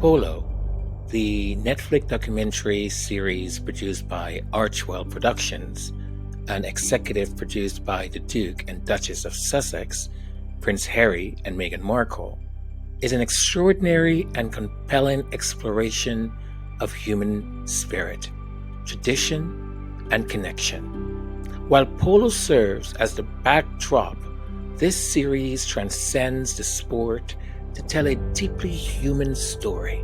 Polo, the Netflix documentary series produced by Archewell Productions and executive produced by the Duke and Duchess of Sussex, Prince Harry and Meghan Markle, is an extraordinary and compelling exploration of human spirit, tradition, and connection. While Polo serves as the backdrop, this series transcends the sport to tell a deeply human story,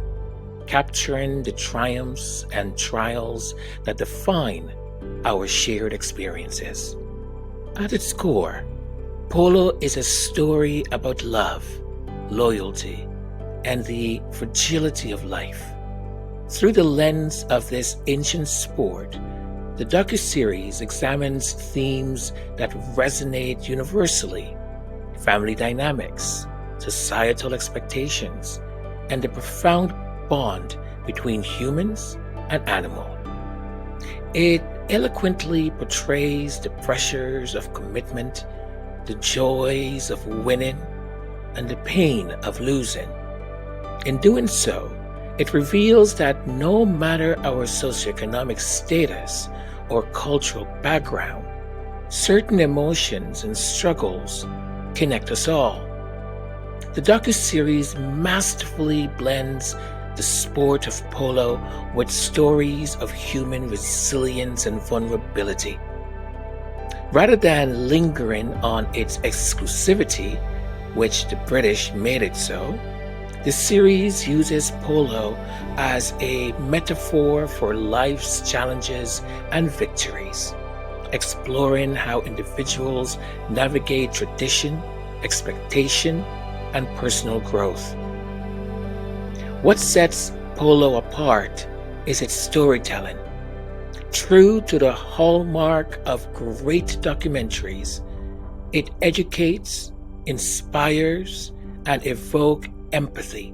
capturing the triumphs and trials that define our shared experiences. At its core, Polo is a story about love, loyalty, and the fragility of life. Through the lens of this ancient sport, the docuseries examines themes that resonate universally: family dynamics, societal expectations, and the profound bond between humans and animal. It eloquently portrays the pressures of commitment, the joys of winning, and the pain of losing. In doing so, it reveals that no matter our socioeconomic status or cultural background, certain emotions and struggles connect us all. The docuseries masterfully blends the sport of polo with stories of human resilience and vulnerability. Rather than lingering on its exclusivity, which the British made it so, the series uses polo as a metaphor for life's challenges and victories, exploring how individuals navigate tradition, expectation, and personal growth. What sets polo apart is its storytelling. True to the hallmark of great documentaries, it educates, inspires, and evokes empathy.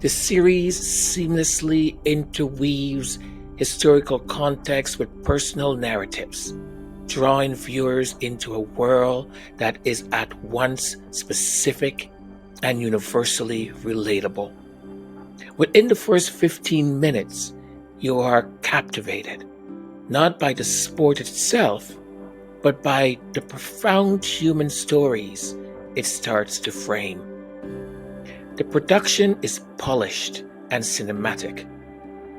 The series seamlessly interweaves historical context with personal narratives, drawing viewers into a world that is at once specific and universally relatable. Within the first 15 minutes, you are captivated, not by the sport itself, but by the profound human stories it starts to frame. The production is polished and cinematic,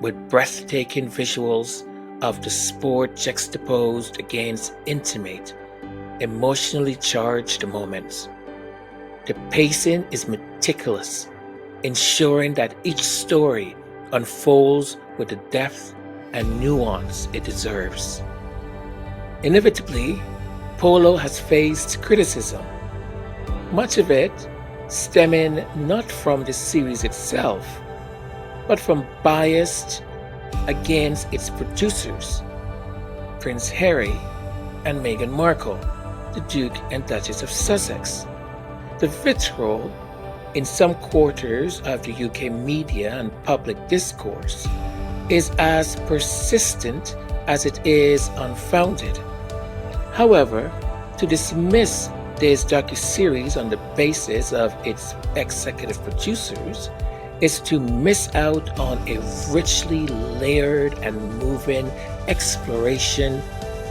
with breathtaking visuals of the sport juxtaposed against intimate, emotionally charged moments. The pacing is meticulous, ensuring that each story unfolds with the depth and nuance it deserves. Inevitably, polo has faced criticism, much of it stemming not from the series itself, but from bias against its producers, Prince Harry and Meghan Markle, the Duke and Duchess of Sussex. The vitriol in some quarters of the UK media and public discourse is as persistent as it is unfounded. However, to dismiss this docuseries on the basis of its executive producers is to miss out on a richly layered and moving exploration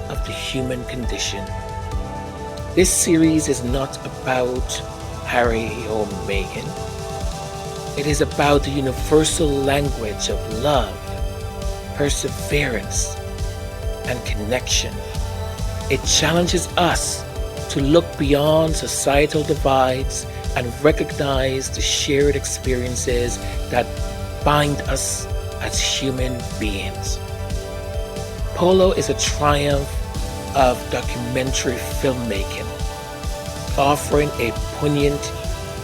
of the human condition. This series is not about Harry or Meghan. It is about the universal language of love, perseverance, and connection. It challenges us to look beyond societal divides and recognize the shared experiences that bind us as human beings. Polo is a triumph of documentary filmmaking, offering a poignant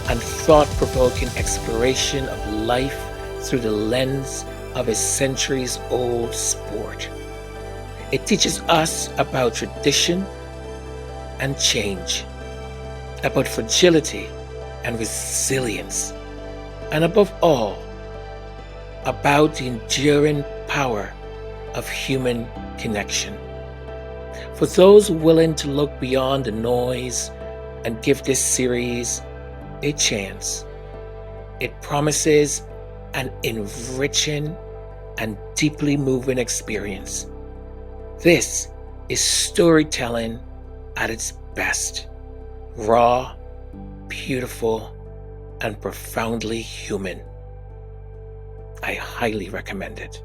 and thought-provoking exploration of life through the lens of a centuries-old sport. It teaches us about tradition and change, about fragility and resilience, and above all, about the enduring power of human connection. For those willing to look beyond the noise and give this series a chance, it promises an enriching and deeply moving experience. This is storytelling at its best: raw, beautiful, and profoundly human. I highly recommend it.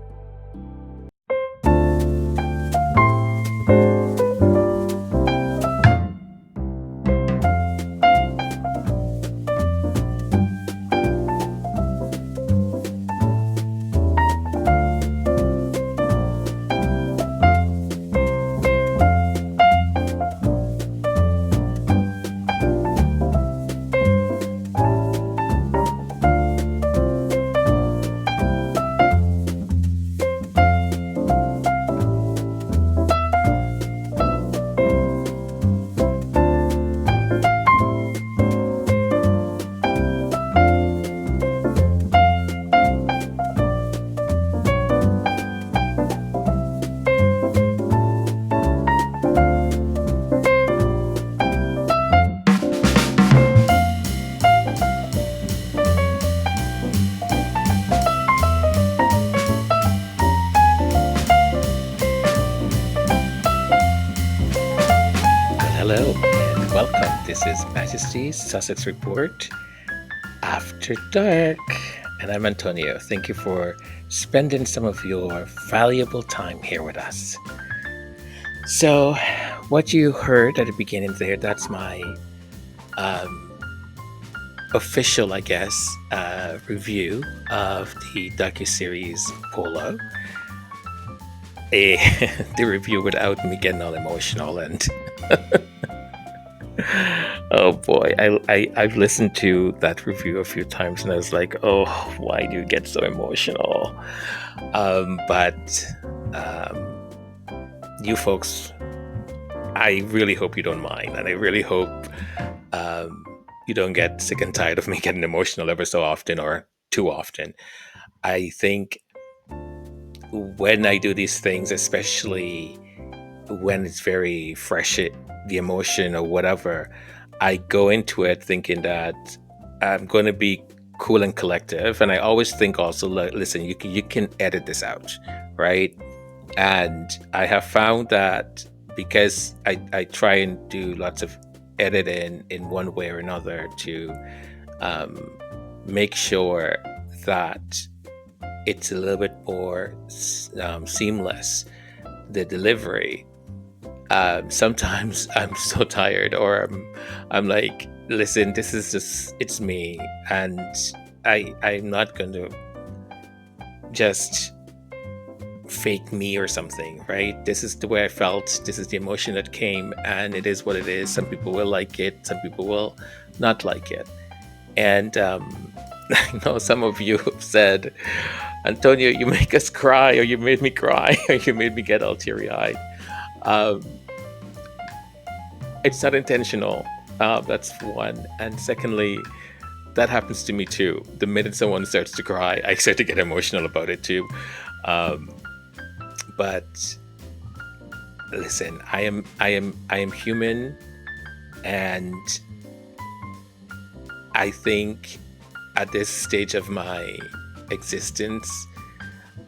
Hello and welcome. This is Majesty's Sussex Report After Dark, and I'm Antonio. Thank you for spending some of your valuable time here with us. So, what you heard at the beginning there, that's my official, I guess, review of the docuseries Polo. The review without me getting all emotional and oh boy, I've listened to that review a few times and I was like, oh, why do you get so emotional? But you folks, I really hope you don't mind, and I really hope you don't get sick and tired of me getting emotional ever so often or too often. I think when I do these things, especially when it's very fresh, the emotion or whatever, I go into it thinking that I'm going to be cool and collective. And I always think also, listen, you can edit this out, right? And I have found that because I try and do lots of editing in one way or another to make sure that it's a little bit more seamless, the delivery. Sometimes I'm so tired, or I'm like, listen, this is just, it's me, and I'm not going to just fake me or something, right? This is the way I felt. This is the emotion that came, and it is what it is. Some people will like it, some people will not like it. And I know some of you have said, Antonio, you make us cry, or you made me cry, or you made me get all teary-eyed. It's not intentional. That's one. And secondly, that happens to me too. The minute someone starts to cry, I start to get emotional about it too. But listen, I am human, and I think at this stage of my existence,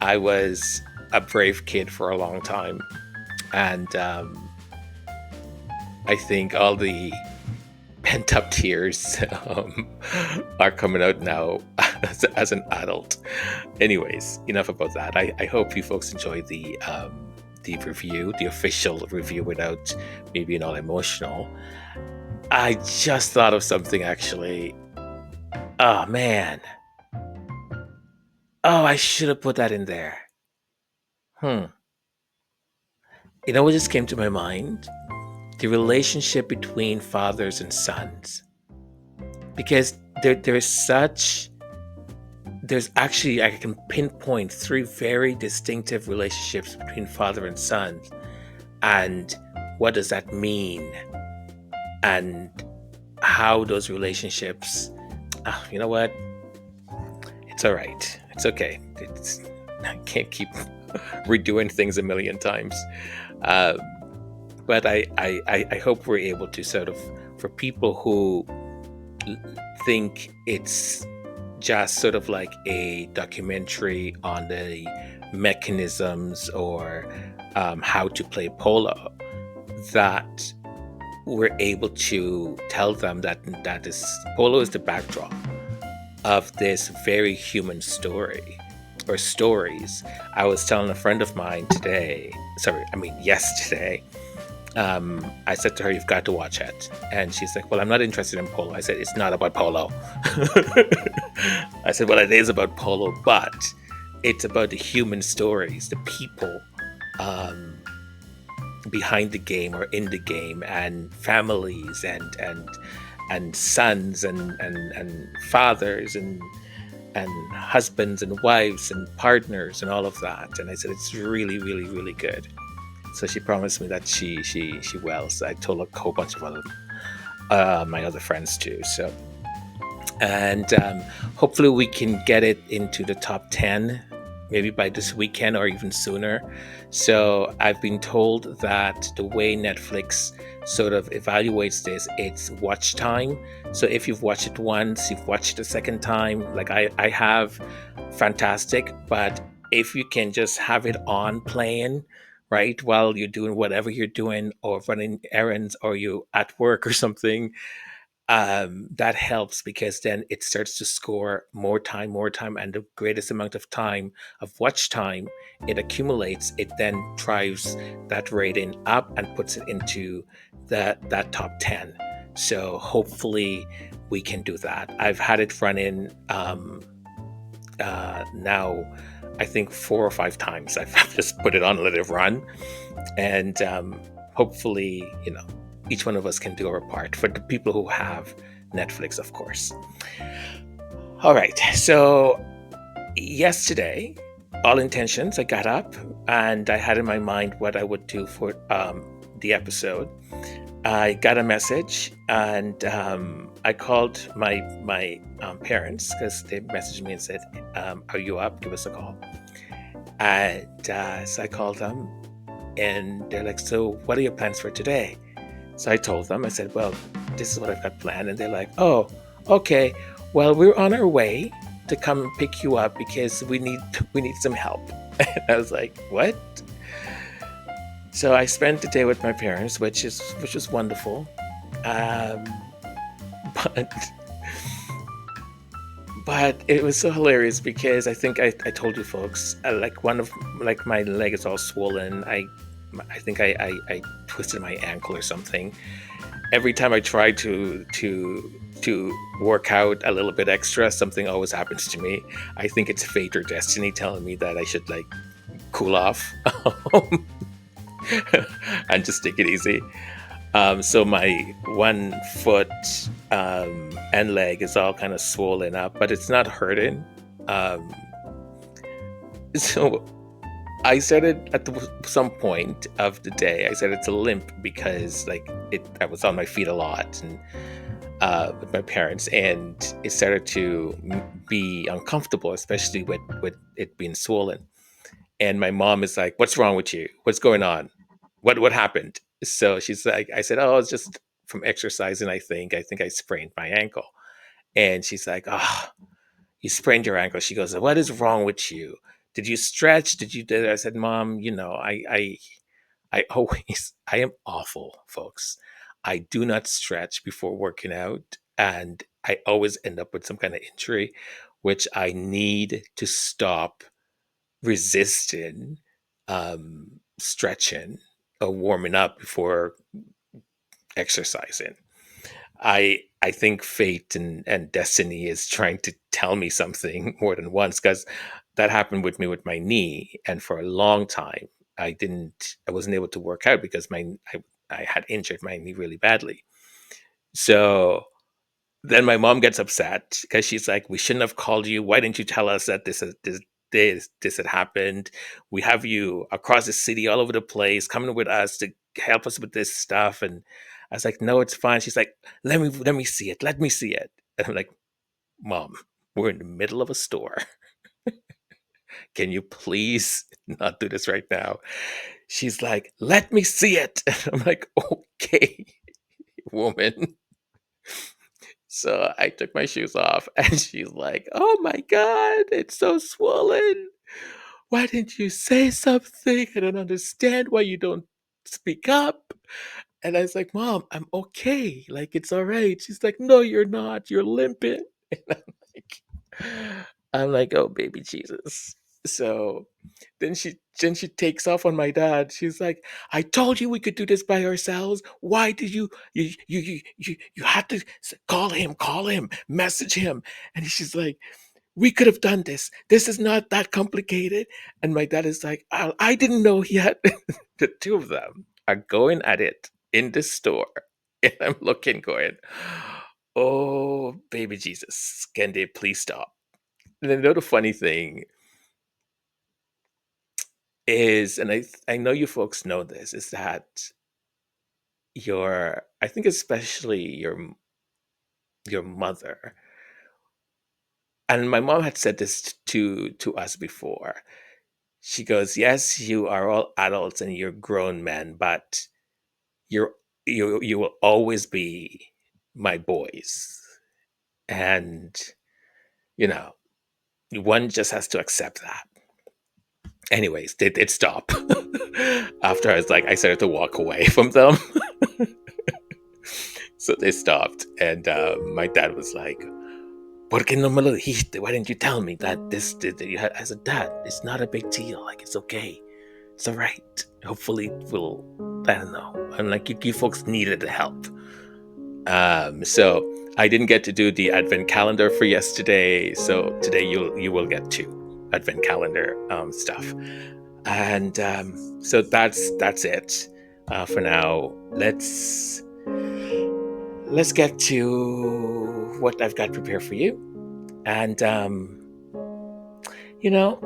I was a brave kid for a long time, and I think all the pent-up tears are coming out now as an adult. Anyways, enough about that. I hope you folks enjoy the review, the official review, without me being all emotional. I just thought of something, actually. Oh man. Oh, I should have put that in there. You know what just came to my mind? The relationship between fathers and sons. Because there's actually, I can pinpoint 3 very distinctive relationships between father and son. And what does that mean? And how those relationships, you know what? It's all right. It's okay. I can't keep redoing things a million times. But I hope we're able to sort of, for people who think it's just sort of like a documentary on the mechanisms or how to play polo, that we're able to tell them that polo is the backdrop of this very human story or stories. I was telling a friend of mine today, sorry, I mean yesterday. I said to her, "You've got to watch it," and she's like, "Well, I'm not interested in polo." I said, "It's not about polo." I said, "Well, it is about polo, but it's about the human stories, the people um, behind the game or in the game, and families, and sons, and fathers, and husbands and wives and partners and all of that." And I said, "It's really, really, really good." So she promised me that she will. So I told a whole bunch of other my other friends too. So, and hopefully we can get it into the top 10 maybe by this weekend or even sooner. So I've been told that the way Netflix sort of evaluates this, it's watch time. So if you've watched it once, you've watched it a second time, like I have, fantastic. But if you can just have it on playing, right, while you're doing whatever you're doing or running errands or you at work or something, that helps because then it starts to score more time, and the greatest amount of time of watch time it accumulates, it then drives that rating up and puts it into that top 10. So hopefully we can do that. I've had it running now, I think 4 or 5 times. I've just put it on and let it run, and hopefully, each one of us can do our part for the people who have Netflix, of course. All right, so yesterday, all intentions, I got up and I had in my mind what I would do for the episode. I got a message, and I called my parents because they messaged me and said, "Are you up? Give us a call." And so I called them, and they're like, "So what are your plans for today?" So I told them, I said, "Well, this is what I've got planned." And they're like, "Oh, okay. Well, we're on our way to come pick you up because we need some help." And I was like, "What?" So I spent the day with my parents, which was wonderful. Um, but but it was so hilarious because I think I told you folks, like like my leg is all swollen. I think I twisted my ankle or something. Every time I try to work out a little bit extra, something always happens to me. I think it's fate or destiny telling me that I should like cool off and just take it easy. So my one foot and leg is all kind of swollen up, but it's not hurting. Um, so I said it at some point of the day. I said it's a limp because like I was on my feet a lot and with my parents, and it started to be uncomfortable, especially with it being swollen. And my mom is like, "What's wrong with you? What's going on? What happened?" So she's like, I said, "Oh, it's just from exercising. I think I sprained my ankle." And she's like, "Oh, you sprained your ankle." She goes, "What is wrong with you? Did you stretch? Did you do?" I said, "Mom, I always I am awful, folks. I do not stretch before working out, and I always end up with some kind of injury, which I need to stop resisting stretching or warming up before exercising." I think fate and destiny is trying to tell me something more than once, because that happened with me with my knee, and for a long time I wasn't able to work out because I had injured my knee really badly. So then my mom gets upset because she's like, "We shouldn't have called you. Why didn't you tell us that this had happened? We have you across the city, all over the place, coming with us to help us with this stuff." And I was like, "No, it's fine." She's like, "Let me see it. Let me see it." And I'm like, "Mom, we're in the middle of a store. Can you please not do this right now?" She's like, "Let me see it." And I'm like, "Okay, woman." So I took my shoes off, and she's like, "Oh my God, it's so swollen. Why didn't you say something? I don't understand why you don't speak up." And I was like, "Mom, I'm okay. Like, it's all right." She's like, "No, you're not. You're limping." And like, I'm like, "Oh, baby Jesus." So then she takes off on my dad. She's like, "I told you we could do this by ourselves. Why did you had to call him, message him?" And she's like, "We could have done this. This is not that complicated." And my dad is like, I didn't know yet." The two of them are going at it in the store. And I'm looking, going, "Oh, baby Jesus, can they please stop?" And then the funny thing is, and I know you folks know this, is that I think especially your mother, and my mom had said this to us before. She goes, "Yes, you are all adults and you're grown men, but you're you will always be my boys." And you know, one just has to accept that. Anyways, they did stop. After I started to walk away from them. So they stopped, and my dad was like, "¿Por qué no me lo dijiste? Why didn't you tell me that you had?" I said, "Dad, it's not a big deal. Like, it's okay. It's all right. Hopefully, we'll. I don't know. I'm like, you folks needed the help." So I didn't get to do the advent calendar for yesterday. So today you will get two advent calendar stuff, and so that's it for now. Let's get to what I've got prepared for you, and you know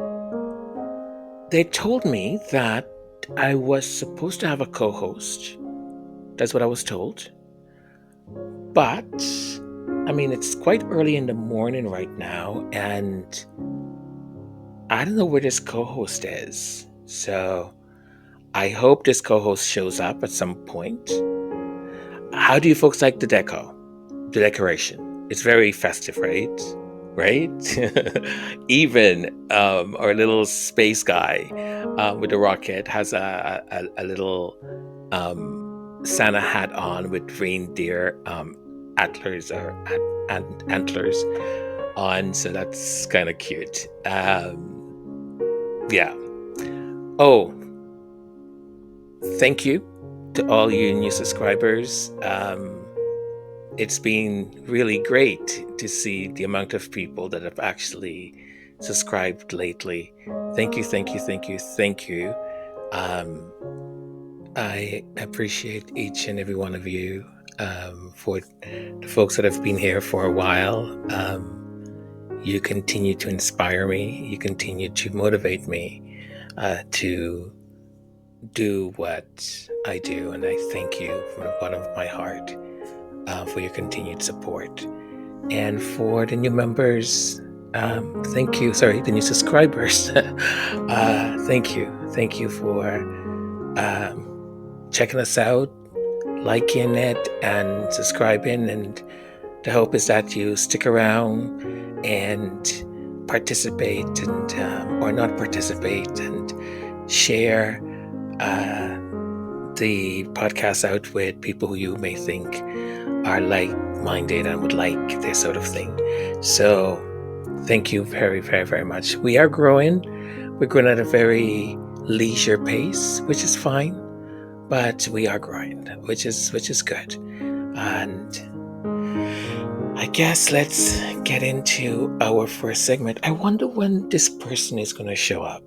they told me that I was supposed to have a co-host. That's what I was told. But, I mean, it's quite early in the morning right now, and I don't know where this co host is. So, I hope this co host shows up at some point. How do you folks like the decoration? It's very festive, right? Right? Even our little space guy with the rocket has a little Santa hat on with reindeer antlers antlers on, so that's kind of cute. Yeah. Oh, thank you to all you new subscribers. It's been really great to see the amount of people that have actually subscribed lately. Thank you, thank you, thank you, thank you. Um, I appreciate each and every one of you. For the folks that have been here for a while, you continue to inspire me. You continue to motivate me to do what I do. And I thank you from the bottom of my heart for your continued support. And for the new members, thank you. Sorry, the new subscribers. Thank you. Thank you for checking us out, liking it, and subscribing. And the hope is that you stick around and participate and or not participate and share the podcast out with people who you may think are like-minded and would like this sort of thing. So thank you very, very, very much. We are growing. We're growing at a very leisure pace, which is fine, but we are growing, which is good. And I guess let's get into our first segment. I wonder when this person is going to show up.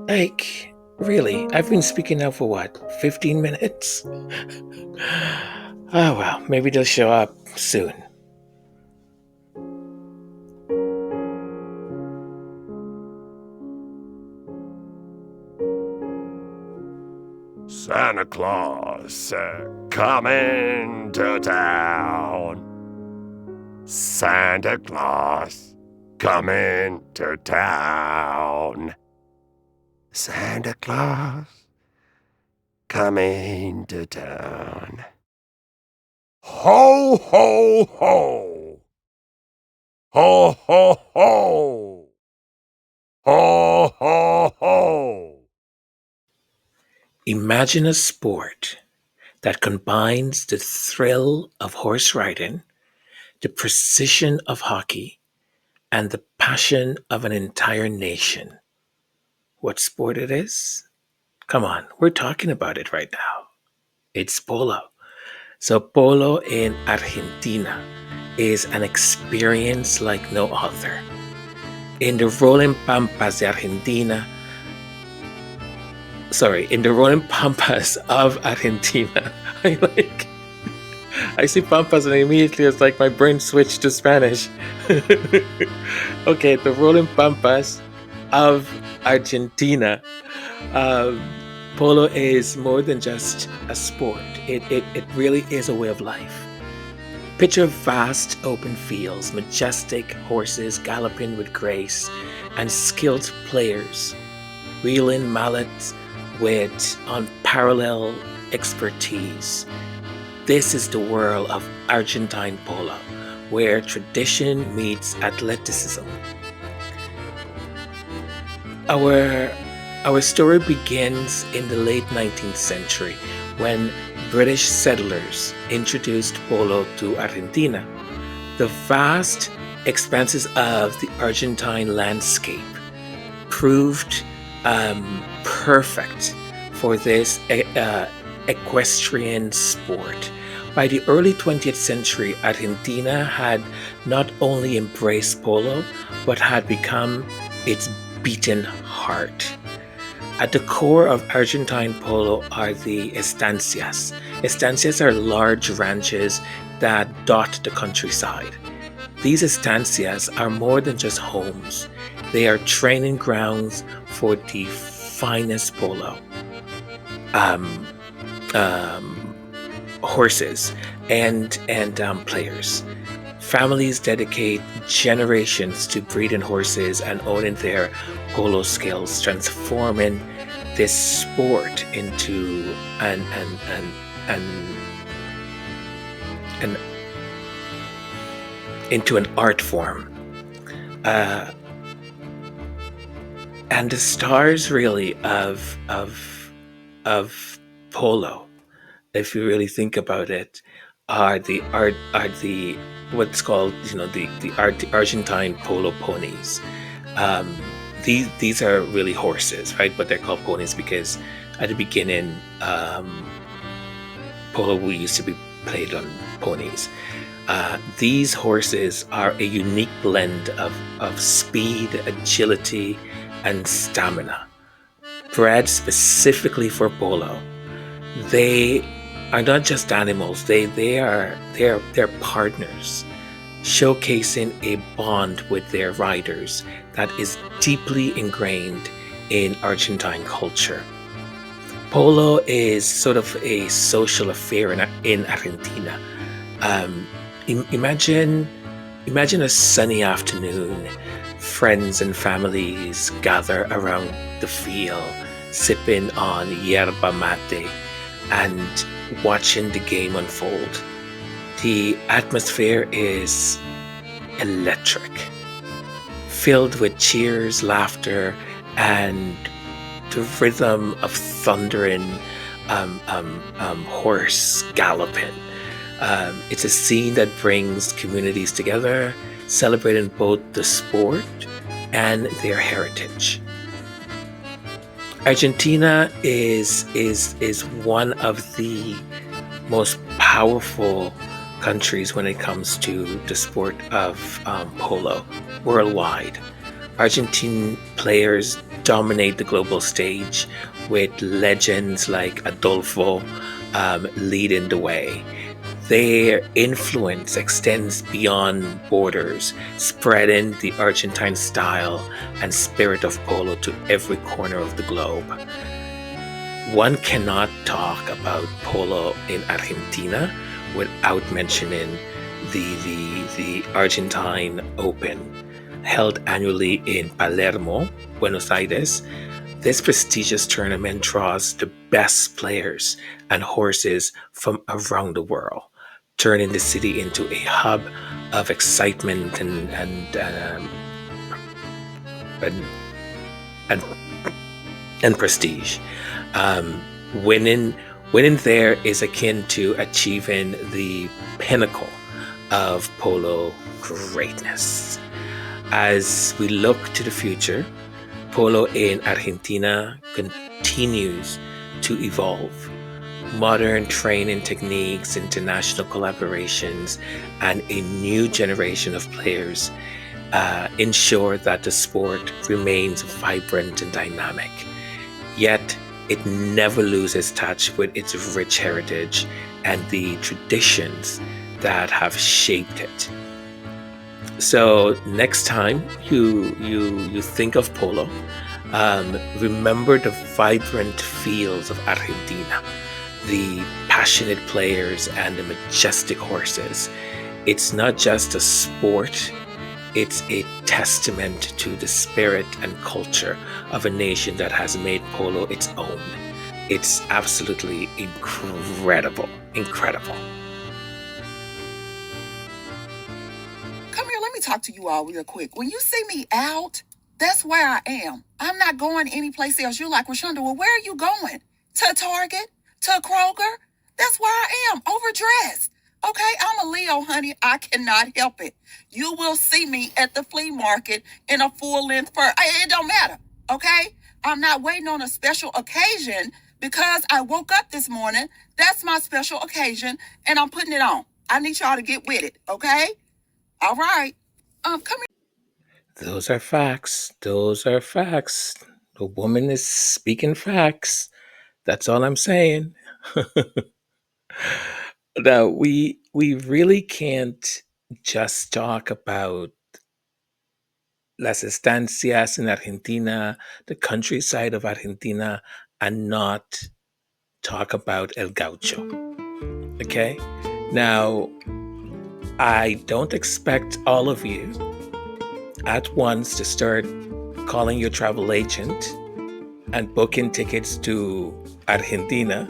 Like, really? I've been speaking now for what, 15 minutes? Oh well, maybe they'll show up soon. Santa Claus coming to town. Santa Claus coming to town. Santa Claus coming to town. Ho, ho, ho! Ho, ho, ho! Ho, ho, ho! Imagine a sport that combines the thrill of horse riding, the precision of hockey, and the passion of an entire nation. What sport it is? Come on, we're talking about it right now. It's polo. So, polo in Argentina is an experience like no other. In the rolling pampas de Argentina, in the rolling pampas of Argentina, I like I see pampas and immediately it's like my brain switched to Spanish. Okay, the rolling pampas of Argentina. Um, Polo is more than just a sport. It really is a way of life. Picture vast open fields, majestic horses galloping with grace, and skilled players wielding mallets with unparalleled expertise. This is the world of Argentine polo, where tradition meets athleticism. Our our story begins in the late 19th century when British settlers introduced polo to Argentina. The vast expanses of the Argentine landscape proved perfect for this equestrian sport. By the early 20th century, Argentina had not only embraced polo, but had become its beating heart. At the core of Argentine polo are the estancias. Estancias are large ranches that dot the countryside. These estancias are more than just homes. They are training grounds for the finest polo um, um, horses and players. Families dedicate generations to breeding horses and owning their polo skills, transforming this sport into an an into an art form. Uh, and the stars really of polo, if you really think about it, are the what's called the Argentine polo ponies. Um, these are really horses, right? But they're called ponies because at the beginning, polo we used to be played on ponies. These horses are a unique blend of speed, agility, and stamina. Bred specifically for polo, they are not just animals. They're partners, showcasing a bond with their riders that is deeply ingrained in Argentine culture. Polo is sort of a social affair in Argentina. Um, imagine a sunny afternoon. Friends and families gather around the field, sipping on yerba mate and watching the game unfold. The atmosphere is electric, filled with cheers, laughter, and the rhythm of thundering horse galloping. It's a scene that brings communities together, celebrating both the sport and their heritage. Argentina is one of the most powerful countries when it comes to the sport of polo worldwide. Argentine players dominate the global stage with legends like Adolfo leading the way. Their influence extends beyond borders, spreading the Argentine style and spirit of polo to every corner of the globe. One cannot talk about polo in Argentina without mentioning the Argentine Open, held annually in Palermo, Buenos Aires. This prestigious tournament draws the best players and horses from around the world. turning the city into a hub of excitement and, and, and prestige. Um, winning, winning there is akin to achieving the pinnacle of polo greatness. As we look to the future, polo in Argentina continues to evolve. Modern training techniques, international collaborations, and a new generation of players ensure that the sport remains vibrant and dynamic. Yet, it never loses touch with its rich heritage and the traditions that have shaped it. So next time you think of polo, remember the vibrant fields of Argentina, the passionate players and the majestic horses. It's not just a sport, it's a testament to the spirit and culture of a nation that has made polo its own. It's absolutely incredible. Incredible. Come here, let me talk to you all real quick. When you see me out, that's where I am. I'm not going anyplace else. You're like, Rashonda, well, where are you going? To Target? To Kroger? That's where I am, overdressed. Okay, I'm a Leo, honey. I cannot help it. You will see me at the flea market in a full-length fur. It don't matter, okay? I'm not waiting on a special occasion because I woke up this morning. That's my special occasion, and I'm putting it on. I need y'all to get with it, okay? All right. Come here. Those are facts. Those are facts. The woman is speaking facts. That's all I'm saying. Now we really can't just talk about las estancias in Argentina, the countryside of Argentina, and not talk about El Gaucho. Okay? Now, I don't expect all of you at once to start calling your travel agent and booking tickets to Argentina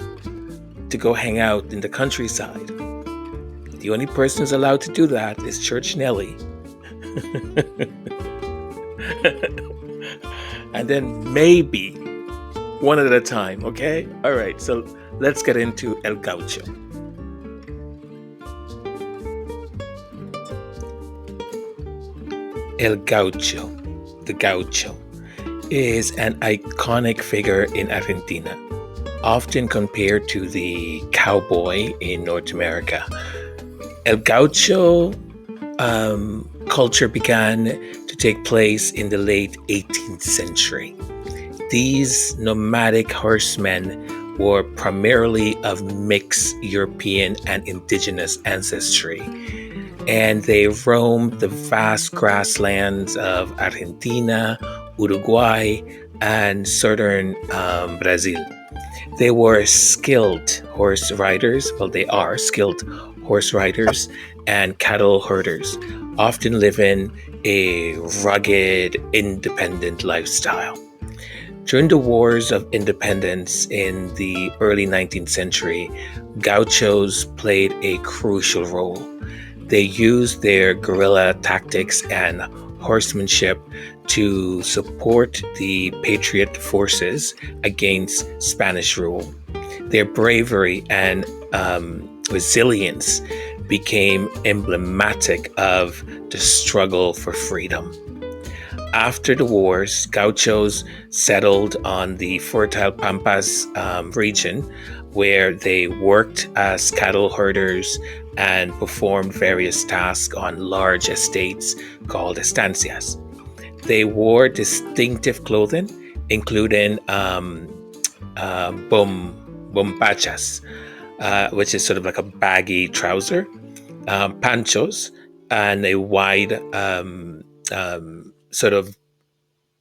to go hang out in the countryside. The only person who's allowed to do that is Church Nelly. And then maybe one at a time, okay? All right, so let's get into El Gaucho. El Gaucho, the Gaucho, is an iconic figure in Argentina, often compared to the cowboy in North America. El Gaucho culture began to take place in the late 18th century. These nomadic horsemen were primarily of mixed European and indigenous ancestry, and they roamed the vast grasslands of Argentina, Uruguay, and southern Brazil. They were skilled horse riders. Well, they are skilled horse riders and cattle herders, often living a rugged, independent lifestyle. During the Wars of Independence in the early 19th century, gauchos played a crucial role. They used their guerrilla tactics and horsemanship to support the patriot forces against Spanish rule. Their bravery and resilience became emblematic of the struggle for freedom. After the wars, gauchos settled on the fertile Pampas region, where they worked as cattle herders and performed various tasks on large estates called estancias. They wore distinctive clothing, including bombachas, which is sort of like a baggy trouser, panchos, and a wide sort of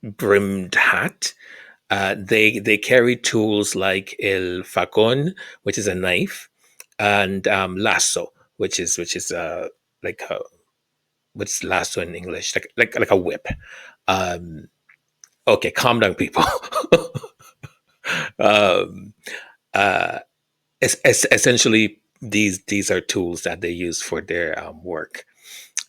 brimmed hat. They carry tools like el facón, which is a knife, and lasso, which is like a, what's lasso in English? Like a whip. Um, okay, calm down, people. um, essentially these are tools that they use for their work.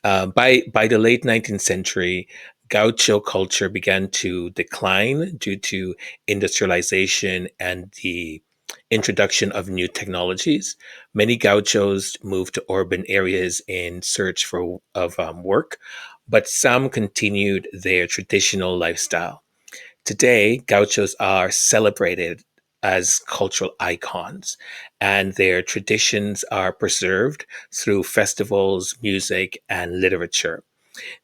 By the late 19th century, gaucho culture began to decline due to industrialization and the introduction of new technologies. Many gauchos moved to urban areas in search of work, but some continued their traditional lifestyle. Today, gauchos are celebrated as cultural icons, and their traditions are preserved through festivals, music, and literature.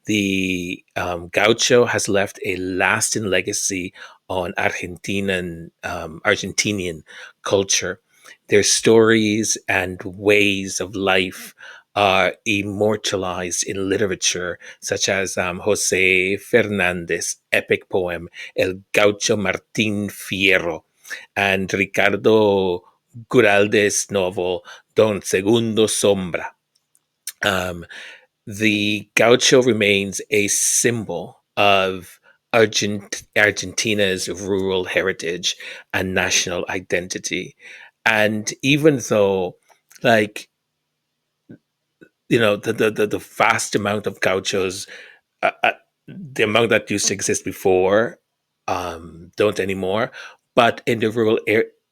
The gaucho has left a lasting legacy on Argentinian culture. Their stories and ways of life are immortalized in literature, such as Jose Fernandez' epic poem El Gaucho Martín Fierro and Ricardo Guralde's novel Don Segundo Sombra. Um, the gaucho remains a symbol of Argentina's rural heritage and national identity. And even though, like, the vast amount of gauchos, the amount that used to exist before, don't anymore. But in the rural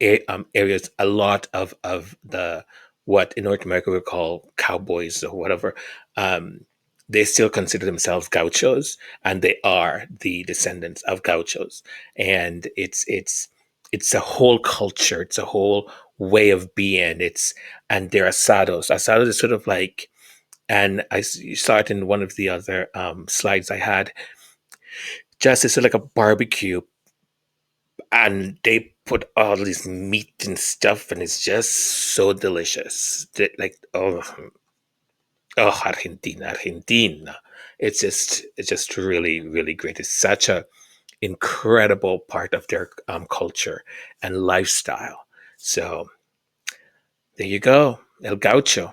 areas, a lot of the what in North America we call cowboys or whatever, um, they still consider themselves gauchos, and they are the descendants of gauchos. And it's a whole culture, it's a whole way of being. And they're asados. Asados is sort of like, and you saw it in one of the other slides I had. Just it's like a barbecue, and they put all this meat and stuff, and it's just so delicious. Like, Argentina, Argentina. It's just really, really great. It's such a incredible part of their culture and lifestyle. So there you go, El Gaucho.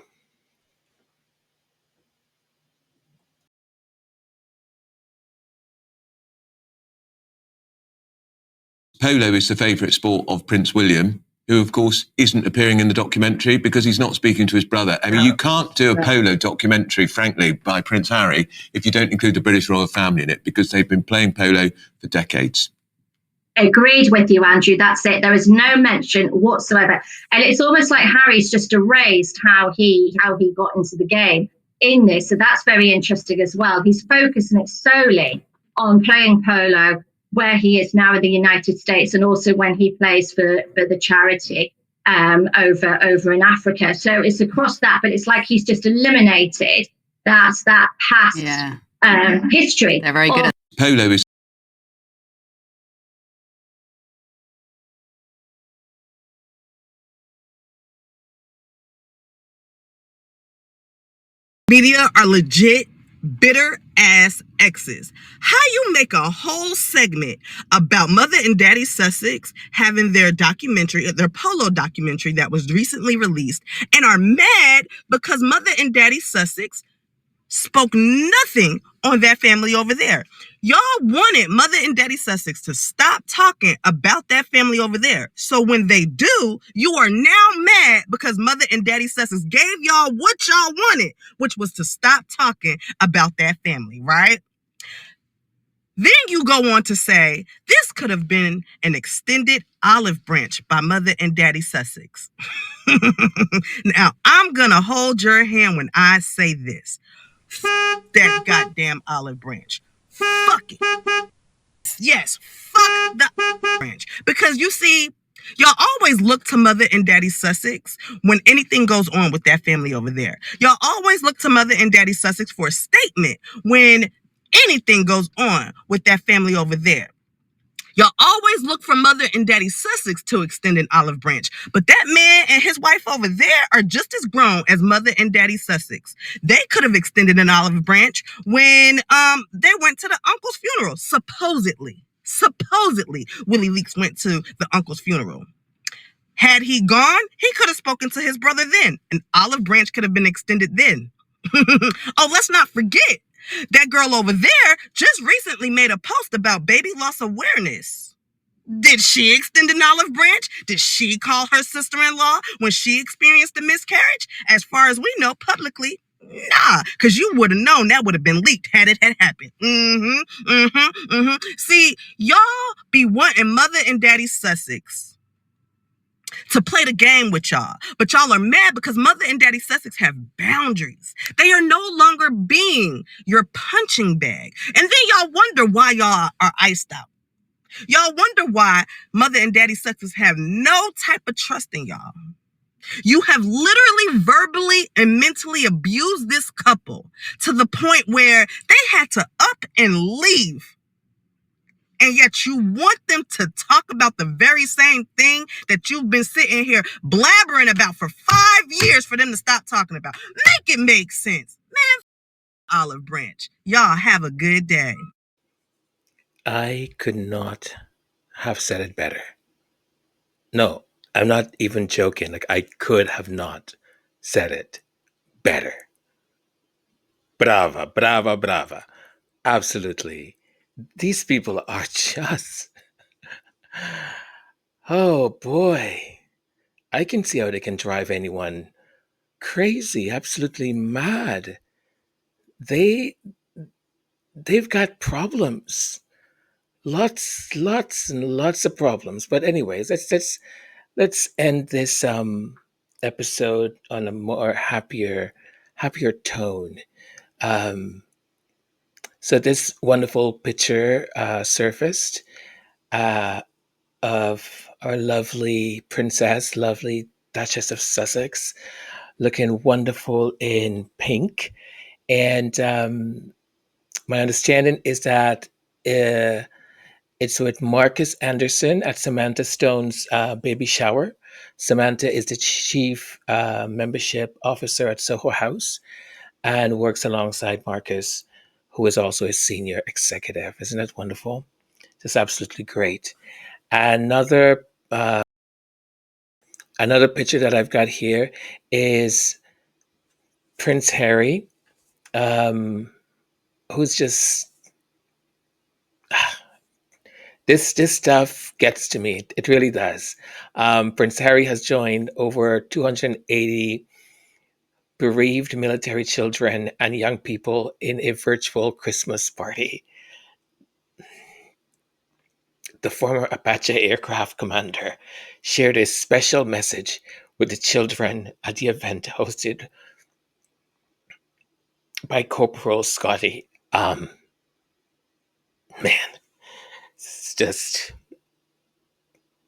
Polo is the favourite sport of Prince William, who, of course, isn't appearing in the documentary because he's not speaking to his brother. I mean, you can't do a polo documentary, frankly, by Prince Harry if you don't include the British royal family in it, because they've been playing polo for decades. Agreed with you, Andrew. That's it. There is no mention whatsoever, and it's almost like Harry's just erased how he got into the game in this. So that's very interesting as well. He's focusing it solely on playing polo, where he is now in the United States, and also when he plays for the charity over in Africa. So it's across that, but it's like he's just eliminated that past history. They're very good at Polo is media are legit bitter ass exes. How you make a whole segment about Mother and Daddy Sussex having their documentary, their Polo documentary that was recently released, and are mad because Mother and Daddy Sussex spoke nothing on that family over there. Y'all wanted Mother and Daddy Sussex to stop talking about that family over there. So when they do, you are now mad because Mother and Daddy Sussex gave y'all what y'all wanted, which was to stop talking about that family, right? Then you go on to say, this could have been an extended olive branch by Mother and Daddy Sussex. Now, I'm going to hold your hand when I say this. That goddamn olive branch. Fuck it. Yes, fuck the branch. Because you see, y'all always look to Mother and Daddy Sussex when anything goes on with that family over there. Y'all always look to Mother and Daddy Sussex for a statement when anything goes on with that family over there. Y'all always look for Mother and Daddy Sussex to extend an olive branch. But that man and his wife over there are just as grown as Mother and Daddy Sussex. They could have extended an olive branch when they went to the uncle's funeral. Supposedly, Willie Leakes went to the uncle's funeral. Had he gone, he could have spoken to his brother then. An olive branch could have been extended then. Oh, let's not forget. That girl over there just recently made a post about baby loss awareness. Did she extend an olive branch? Did she call her sister-in-law when she experienced a miscarriage? As far as we know, publicly, nah, because you would have known that would have been leaked had it had happened. See, y'all be wanting Mother and Daddy Sussex to play the game with y'all, but y'all are mad because Mother and Daddy Sussex have boundaries. They are no longer being your punching bag. And then y'all wonder why y'all are iced out. Y'all wonder why Mother and Daddy Sussex have no type of trust in y'all. You have literally verbally and mentally abused this couple to the point where they had to up and leave. And yet you want them to talk about the very same thing that you've been sitting here blabbering about for 5 years for them to stop talking about. Make it make sense. Man, olive branch. Y'all have a good day. I could not have said it better. No, I'm not even joking. Like, I could have not said it better. Brava, brava, brava. Absolutely. These people are just. Oh boy. I can see how they can drive anyone crazy, absolutely mad. They they've got problems. Lots and lots of problems. But anyways, let's end this episode on a more happier tone. Um so this wonderful picture surfaced uh of our lovely princess, lovely Duchess of Sussex, looking wonderful in pink. And my understanding is that it's with Marcus Anderson at Samantha Stone's baby shower. Samantha is the chief membership officer at Soho House and works alongside Marcus, who is also a senior executive. Isn't that wonderful? Just absolutely great. Another another picture that I've got here is Prince Harry, who's just this stuff gets to me. It really does. Prince Harry has joined over 280 bereaved military children and young people in a virtual Christmas party. The former Apache aircraft commander shared a special message with the children at the event hosted by Corporal Scotty. Man, it's just,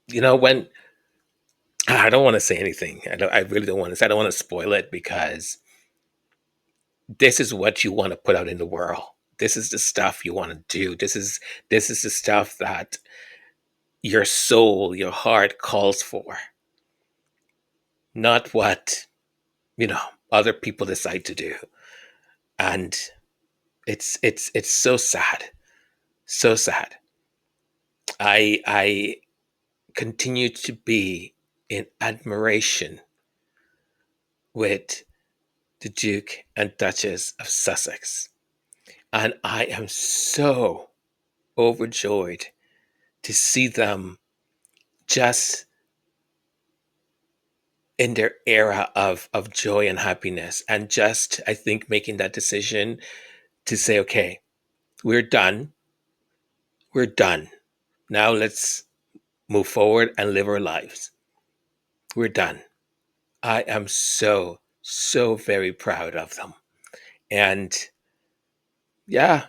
when I don't want to say anything. I really don't want to say. I don't want to spoil it because this is what you want to put out in the world. This is the stuff you want to do. This is the stuff that your soul, your heart calls for, not what other people decide to do. And it's so sad, so sad. I continue to be in admiration with the Duke and Duchess of Sussex. And I am so overjoyed to see them just in their era of joy and happiness. And just, I think, making that decision to say, okay, we're done. We're done. Now let's move forward and live our lives. We're done. I am so, so very proud of them. And yeah,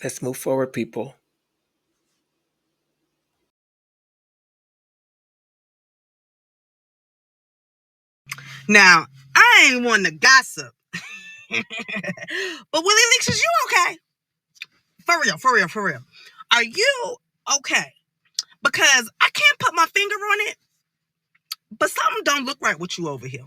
let's move forward, people. Now, I ain't one to gossip. But Willie Leaks, is you okay? For real. Are you okay? Because I can't put my finger on it, but something don't look right with you over here.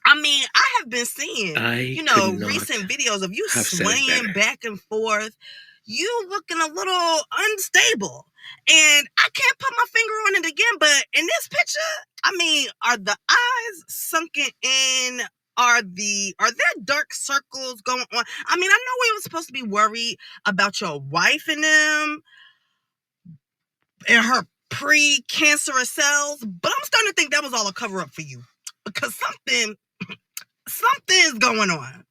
I mean, I have been seeing, recent videos of you swaying back and forth. You looking a little unstable. And I can't put my finger on it again, but in this picture, I mean, are the eyes sunken in? Are there dark circles going on? I mean, I know we were supposed to be worried about your wife and them, and her pre-cancerous cells, but I'm starting to think that was all a cover-up for you, because something's going on.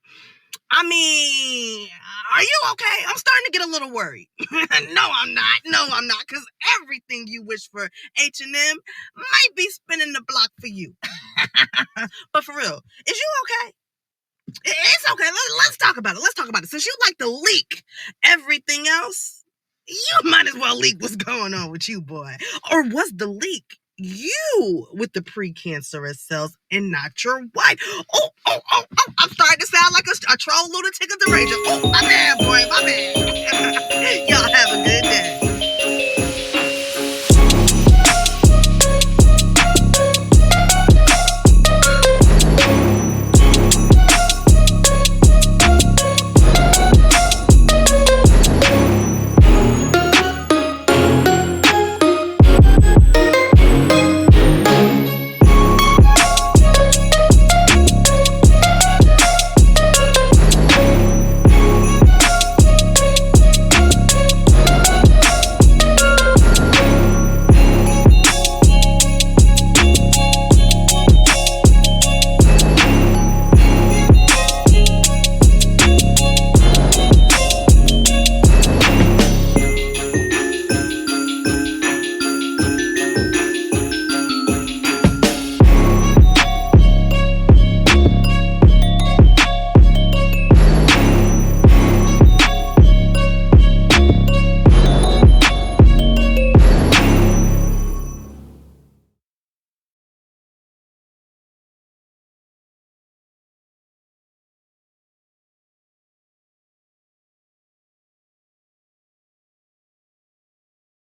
I mean, are you okay? I'm starting to get a little worried. No, I'm not, because everything you wish for H&M might be spinning the block for you. But for real, is you okay? It's okay. Let's talk about it. Since you like to leak everything else, you might as well leak what's going on with you, boy. Or was the leak you with the precancerous cells and not your wife? Oh, I'm starting to sound like a troll lunatic of the ranger. Oh, my bad, boy, my bad.